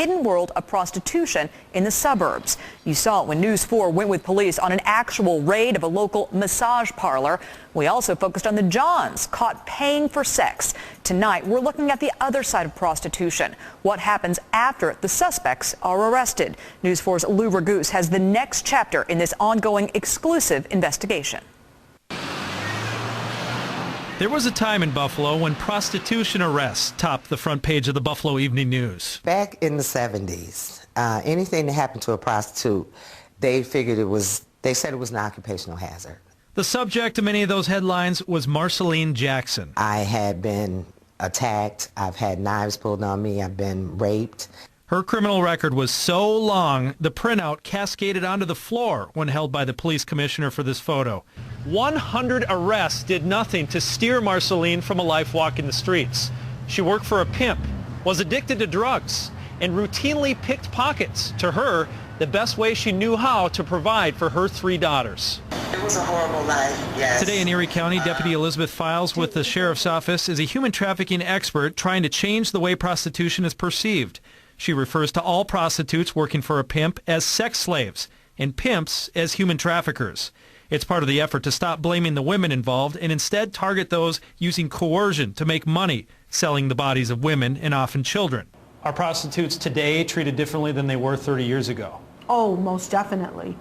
hidden world of prostitution in the suburbs. You saw it when News 4 went with police on an actual raid of a local massage parlor. We also focused on the Johns caught paying for sex. Tonight, we're looking at the other side of prostitution, what happens after the suspects are arrested. News 4's Lou Raguse has the next chapter in this ongoing exclusive investigation. There was a time in Buffalo when prostitution arrests topped the front page of the Buffalo Evening News. Back in the 70s, anything that happened to a prostitute, they said it was an occupational hazard. The subject of many of those headlines was Marceline Jackson. I had been attacked, I've had knives pulled on me, I've been raped. Her criminal record was so long, the printout cascaded onto the floor when held by the police commissioner for this photo. 100 arrests did nothing to steer Marceline from a life walking the streets. She worked for a pimp, was addicted to drugs, and routinely picked pockets. To her, the best way she knew how to provide for her 3 daughters. It was a horrible life, yes. Today in Erie County, Deputy Elizabeth Files with the Sheriff's Office is a human trafficking expert trying to change the way prostitution is perceived. She refers to all prostitutes working for a pimp as sex slaves and pimps as human traffickers. It's part of the effort to stop blaming the women involved and instead target those using coercion to make money selling the bodies of women and often children. Are prostitutes today treated differently than they were 30 years ago? Oh, most definitely.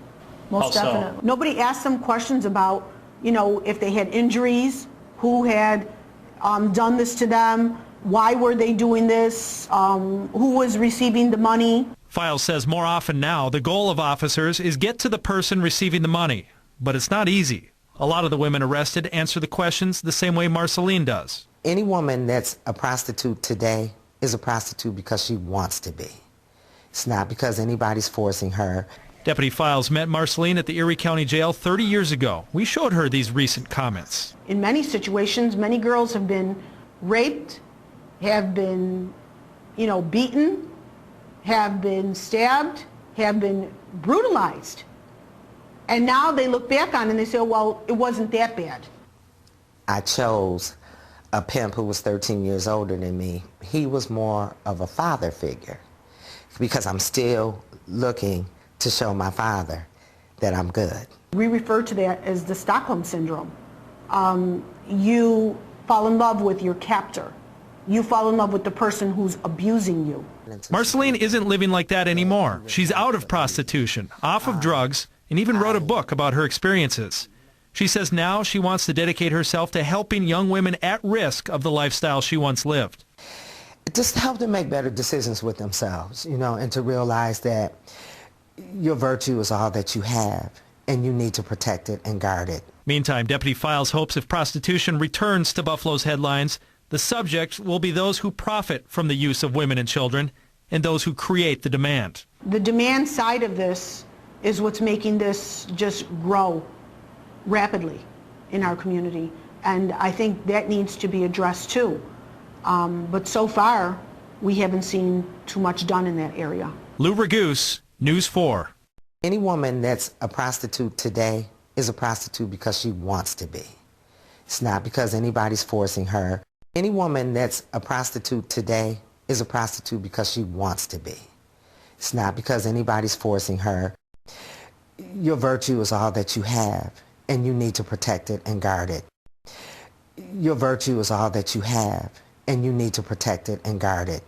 Most definitely. Nobody asked them questions about, if they had injuries, who had done this to them, why were they doing this, who was receiving the money. Files says more often now the goal of officers is get to the person receiving the money. But it's not easy. A lot of the women arrested answer the questions the same way Marceline does. Any woman that's a prostitute today is a prostitute because she wants to be. It's not because anybody's forcing her. Deputy Files met Marceline at the Erie County Jail 30 years ago. We showed her these recent comments. In many situations, many girls have been raped, have been, beaten, have been stabbed, have been brutalized. And now they look back on it and they say, well, it wasn't that bad. I chose a pimp who was 13 years older than me. He was more of a father figure because I'm still looking to show my father that I'm good. We refer to that as the Stockholm Syndrome. You fall in love with your captor. You fall in love with the person who's abusing you. Marceline isn't living like that anymore. She's out of prostitution, off of drugs, and even wrote a book about her experiences. She says now she wants to dedicate herself to helping young women at risk of the lifestyle she once lived. Just to help them make better decisions with themselves, and to realize that your virtue is all that you have, and you need to protect it and guard it. Meantime, Deputy Files hopes if prostitution returns to Buffalo's headlines, the subject will be those who profit from the use of women and children and those who create the demand. The demand side of this is what's making this just grow rapidly in our community. And I think that needs to be addressed too. But so far, we haven't seen too much done in that area. Lou Raguse, News 4. Any woman that's a prostitute today is a prostitute because she wants to be. It's not because anybody's forcing her. Any woman that's a prostitute today is a prostitute because she wants to be. It's not because anybody's forcing her. Your virtue is all that you have, and you need to protect it and guard it. Your virtue is all that you have, and you need to protect it and guard it.